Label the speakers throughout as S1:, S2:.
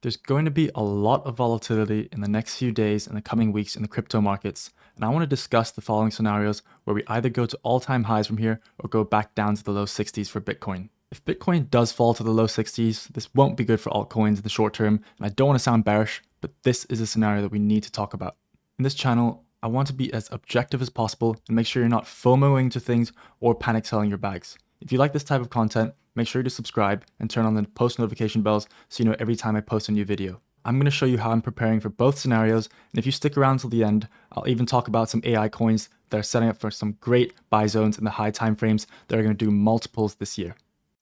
S1: There's going to be a lot of volatility in the next few days and the coming weeks in the crypto markets, and I want to discuss the following scenarios where we either go to all-time highs from here or go back down to the low 60s for Bitcoin. If Bitcoin does fall to the low 60s, this won't be good for altcoins in the short term, and I don't want to sound bearish, but this is a scenario that we need to talk about. In this channel, I want to be as objective as possible and make sure you're not FOMOing to things or panic selling your bags. If you like this type of content, make sure to subscribe and turn on the post notification bells so you know every time I post a new video. I'm going to show you how I'm preparing for both scenarios, and if you stick around till the end, I'll even talk about some AI coins that are setting up for some great buy zones in the high time frames that are going to do multiples this year.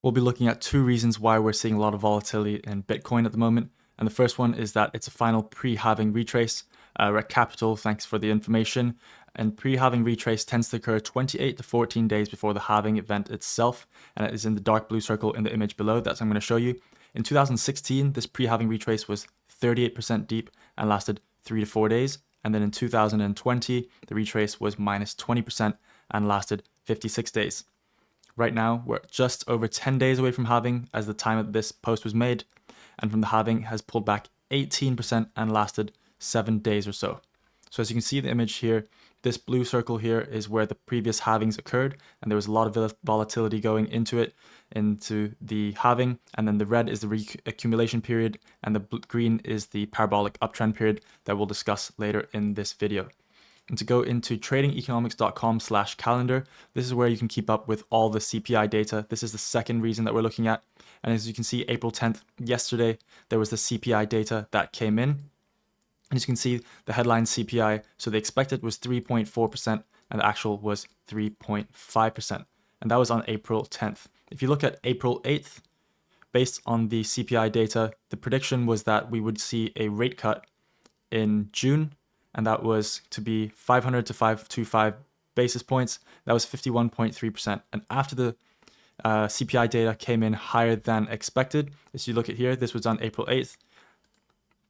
S1: We'll be looking at two reasons why we're seeing a lot of volatility in Bitcoin at the moment, and the first one is that it's a final pre-halving retrace. Rec Capital, thanks for the information. And pre-halving retrace tends to occur 28 to 14 days before the halving event itself, and it is in the dark blue circle in the image below that I'm going to show you. In 2016, this pre-halving retrace was 38% deep and lasted 3 to 4 days, and then in 2020, the retrace was minus 20% and lasted 56 days. Right now, we're just over 10 days away from halving as the time that this post was made, and from the halving has pulled back 18% and lasted 7 days or so. So as you can see the image here, this blue circle here is where the previous halvings occurred, and there was a lot of volatility going into the halving, and then the red is the reaccumulation period, and the green is the parabolic uptrend period that we'll discuss later in this video. And to go into tradingeconomics.com/calendar, this is where you can keep up with all the CPI data. This is the second reason that we're looking at. And as you can see, April 10th, yesterday, there was the CPI data that came in. And as you can see, the headline CPI, so the expected was 3.4% and the actual was 3.5%. And that was on April 10th. If you look at April 8th, based on the CPI data, the prediction was that we would see a rate cut in June, and that was to be 500 to 525 basis points. That was 51.3%. And after the CPI data came in higher than expected, as you look at here, this was on April 8th.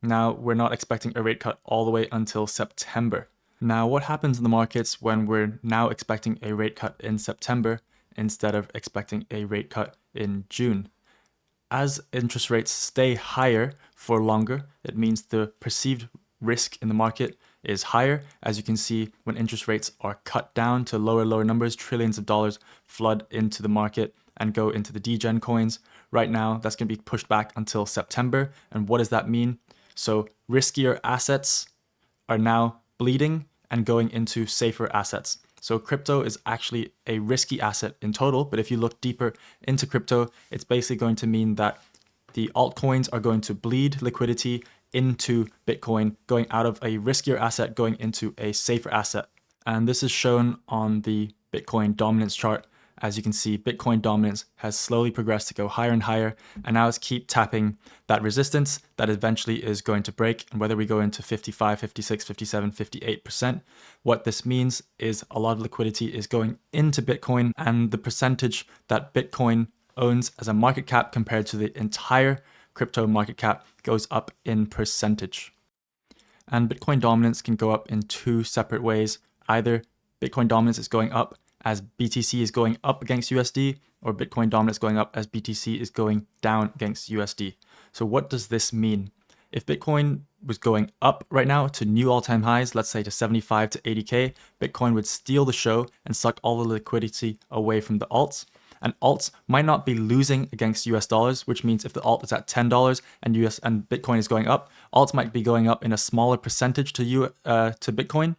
S1: Now, we're not expecting a rate cut all the way until September. Now, what happens in the markets when we're now expecting a rate cut in September instead of expecting a rate cut in June? As interest rates stay higher for longer, it means the perceived risk in the market is higher. As you can see, when interest rates are cut down to lower numbers, trillions of dollars flood into the market and go into the degen coins. Right now, that's going to be pushed back until September. And what does that mean? So riskier assets are now bleeding and going into safer assets. So crypto is actually a risky asset in total, but if you look deeper into crypto, it's basically going to mean that the altcoins are going to bleed liquidity into Bitcoin, going out of a riskier asset, going into a safer asset. And this is shown on the Bitcoin dominance chart. As you can see, Bitcoin dominance has slowly progressed to go higher and higher, and now it's keep tapping that resistance that eventually is going to break. And whether we go into 55, 56, 57, 58%, what this means is a lot of liquidity is going into Bitcoin, and the percentage that Bitcoin owns as a market cap compared to the entire crypto market cap goes up in percentage. And Bitcoin dominance can go up in two separate ways. Either Bitcoin dominance is going up as BTC is going up against USD, or Bitcoin dominance going up as BTC is going down against USD. So what does this mean? If Bitcoin was going up right now to new all-time highs, let's say to 75 to 80K, Bitcoin would steal the show and suck all the liquidity away from the alts. And alts might not be losing against US dollars, which means if the alt is at $10 and Bitcoin is going up, alts might be going up in a smaller percentage to Bitcoin,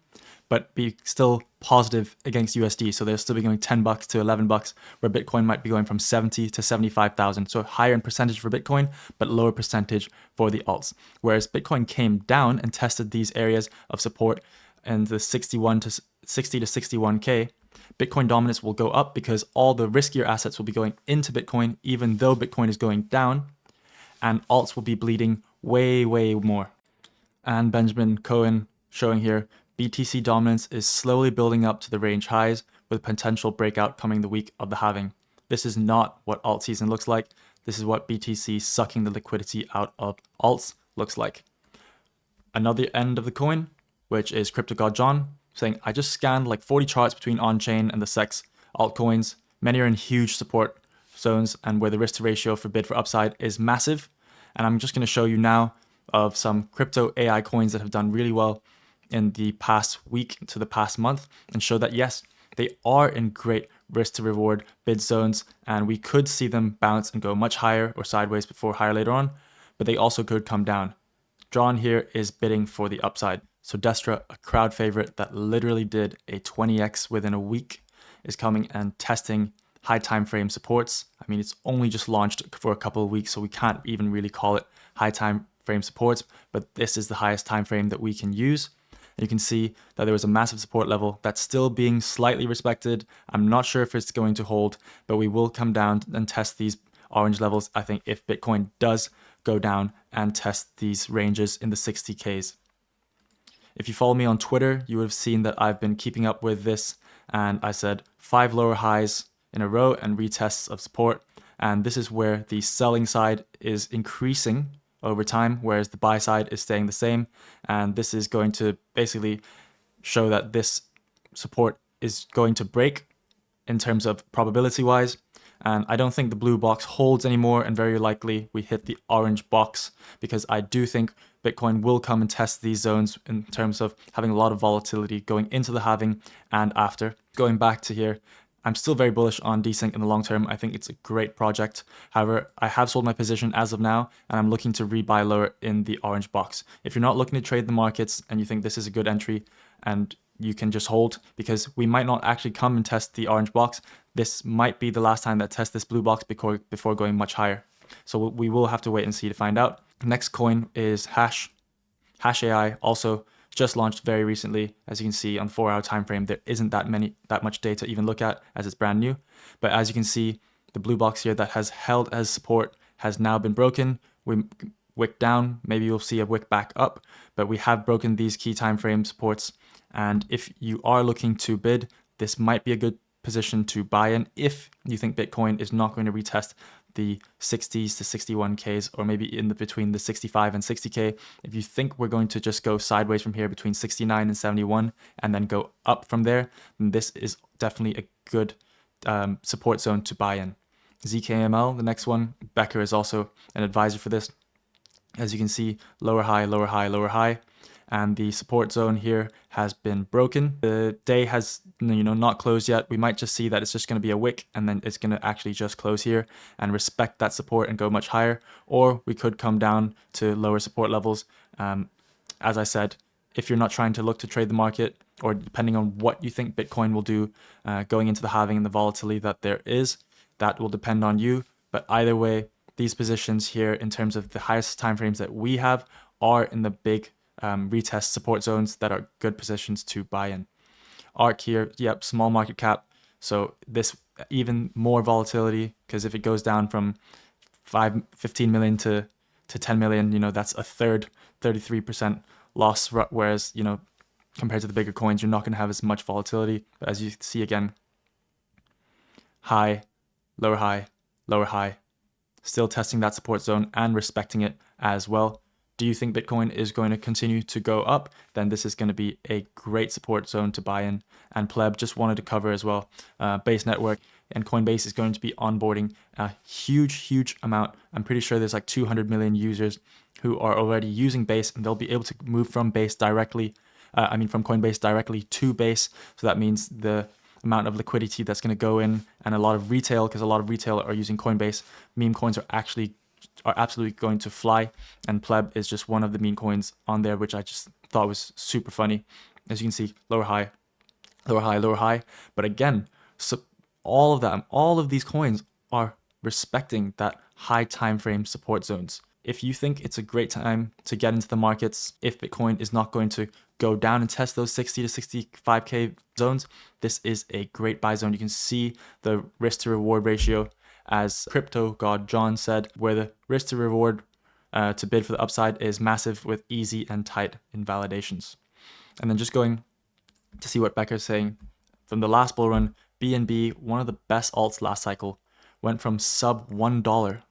S1: but be still positive against USD. So they'll still be going $10 to $11, where Bitcoin might be going from 70 to 75,000. So higher in percentage for Bitcoin, but lower percentage for the alts. Whereas Bitcoin came down and tested these areas of support in the 60 to 61K, Bitcoin dominance will go up because all the riskier assets will be going into Bitcoin, even though Bitcoin is going down, and alts will be bleeding way more. And Benjamin Cohen showing here, BTC dominance is slowly building up to the range highs with potential breakout coming the week of the halving. This is not what alt season looks like. This is what BTC sucking the liquidity out of alts looks like. Another end of the coin, which is Crypto God John, saying, I just scanned like 40 charts between on-chain and the SEX altcoins. Many are in huge support zones and where the risk to ratio for bid for upside is massive. And I'm just going to show you now of some crypto AI coins that have done really well in the past week to the past month and show that yes, they are in great risk to reward bid zones, and we could see them bounce and go much higher or sideways before higher later on, but they also could come down. Drawn here is bidding for the upside. So Destra, a crowd favorite that literally did a 20x within a week, is coming and testing high time frame supports. I mean, it's only just launched for a couple of weeks, so we can't even really call it high time frame supports, but this is the highest time frame that we can use. And you can see that there was a massive support level that's still being slightly respected. I'm not sure if it's going to hold, but we will come down and test these orange levels, I think, if Bitcoin does go down and test these ranges in the 60Ks. If you follow me on Twitter, you would have seen that I've been keeping up with this, and I said 5 lower highs in a row and retests of support. And this is where the selling side is increasing over time, whereas the buy side is staying the same. And this is going to basically show that this support is going to break in terms of probability wise. And I don't think the blue box holds anymore, and very likely we hit the orange box, because I do think Bitcoin will come and test these zones in terms of having a lot of volatility going into the halving and after. Going back to here, I'm still very bullish on Desync in the long term. I think it's a great project. However, I have sold my position as of now, and I'm looking to rebuy lower in the orange box. If you're not looking to trade the markets and you think this is a good entry and you can just hold, because we might not actually come and test the orange box. This might be the last time that test this blue box before going much higher. So we will have to wait and see to find out. Next coin is Hash. Hash AI also just launched very recently. As you can see on the 4-hour time frame, there isn't that much data to even look at as it's brand new. But as you can see, the blue box here that has held as support has now been broken. We wick down, maybe you'll see a wick back up, but we have broken these key time frame supports. And if you are looking to bid, this might be a good position to buy in if you think Bitcoin is not going to retest the 60s to 61Ks, or maybe in between the 65 and 60K. If you think we're going to just go sideways from here between 69 and 71 and then go up from there, then this is definitely a good support zone to buy in. ZKML, the next one, Becker is also an advisor for this. As you can see, lower high, lower high, lower high. And the support zone here has been broken. The day has not closed yet. We might just see that it's just going to be a wick, and then it's going to actually just close here and respect that support and go much higher. Or we could come down to lower support levels. As I said, if you're not trying to look to trade the market, or depending on what you think Bitcoin will do going into the halving and the volatility that there is, that will depend on you. But either way, these positions here in terms of the highest timeframes that we have are in the big retest support zones that are good positions to buy in. ARK here, yep, small market cap. So this even more volatility, because if it goes down from 15 million to 10 million, that's a third, 33% loss. Whereas, compared to the bigger coins, you're not going to have as much volatility. But as you see again, high, lower high, lower high, still testing that support zone and respecting it as well. Do you think Bitcoin is going to continue to go up? Then this is going to be a great support zone to buy in. And Pleb just wanted to cover as well. Base Network and Coinbase is going to be onboarding a huge amount. I'm pretty sure there's like 200 million users who are already using Base, and they'll be able to move from Base directly. From Coinbase directly to Base. So that means the amount of liquidity that's going to go in, and a lot of retail, because a lot of retail are using Coinbase. Meme coins are absolutely going to fly, and Pleb is just one of the meme coins on there, which I just thought was super funny. As you can see, lower high, lower high, lower high. But again, so all of these coins are respecting that high time frame support zones. If you think it's a great time to get into the markets, if Bitcoin is not going to go down and test those 60 to 65K zones, this is a great buy zone. You can see the risk to reward ratio, as crypto god John said, where the risk to reward to bid for the upside is massive with easy and tight invalidations. And then just going to see what Becker's saying, from the last bull run, BNB, one of the best alts last cycle, went from sub $1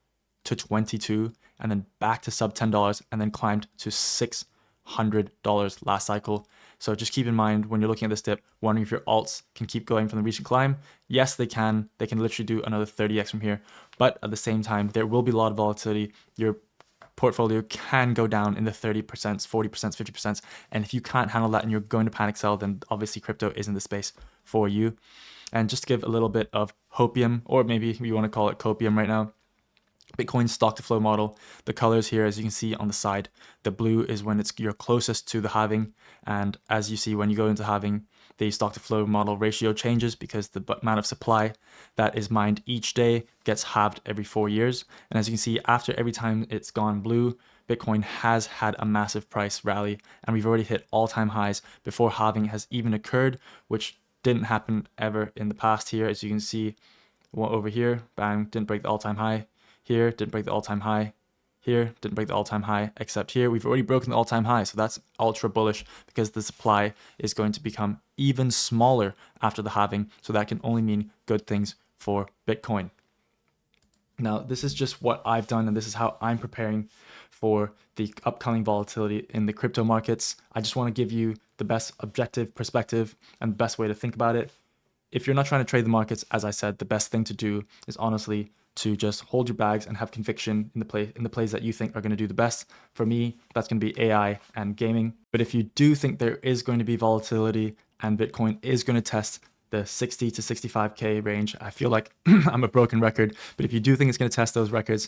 S1: to 22, and then back to sub $10, and then climbed to $600 last cycle. So just keep in mind when you're looking at this dip, wondering if your alts can keep going from the recent climb. Yes, they can. They can literally do another 30x from here. But at the same time, there will be a lot of volatility. You're portfolio can go down in the 30%, 40%, 50%. And if you can't handle that and you're going to panic sell, then obviously crypto isn't the space for you. And just to give a little bit of hopium, or maybe you want to call it copium right now, Bitcoin's stock to flow model, the colors here, as you can see on the side, the blue is when you're closest to the halving. And as you see, when you go into halving, the stock to flow model ratio changes because the amount of supply that is mined each day gets halved every 4 years. And as you can see, after every time it's gone blue, Bitcoin has had a massive price rally, and we've already hit all-time highs before halving has even occurred, which didn't happen ever in the past here. As you can see, over here, bang, didn't break the all-time high. Here, didn't break the all-time high. Here, didn't break the all-time high, except here, we've already broken the all-time high. So that's ultra bullish because the supply is going to become even smaller after the halving. So that can only mean good things for Bitcoin. Now, this is just what I've done, and this is how I'm preparing for the upcoming volatility in the crypto markets. I just want to give you the best objective perspective and the best way to think about it. If you're not trying to trade the markets, as I said, the best thing to do is honestly to just hold your bags and have conviction in the plays that you think are going to do the best. For me, that's going to be AI and gaming. But if you do think there is going to be volatility and Bitcoin is going to test the 60 to 65K range, I feel like I'm a broken record. But if you do think it's going to test those records,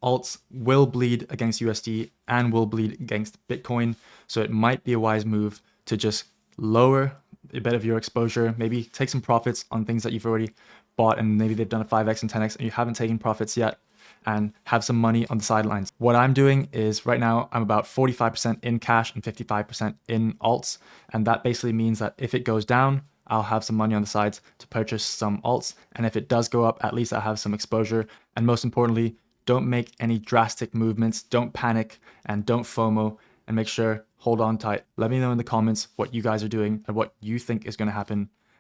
S1: alts will bleed against USD and will bleed against Bitcoin. So it might be a wise move to just lower a bit of your exposure, maybe take some profits on things that you've already bought and maybe they've done a 5x and 10x and you haven't taken profits yet, and have some money on the sidelines. What I'm doing is right now I'm about 45% in cash and 55% in alts. And that basically means that if it goes down, I'll have some money on the sides to purchase some alts. And if it does go up, at least I'll have some exposure. And most importantly, don't make any drastic movements, don't panic, and don't FOMO, and make sure, hold on tight. Let me know in the comments what you guys are doing and what you think is going to happen.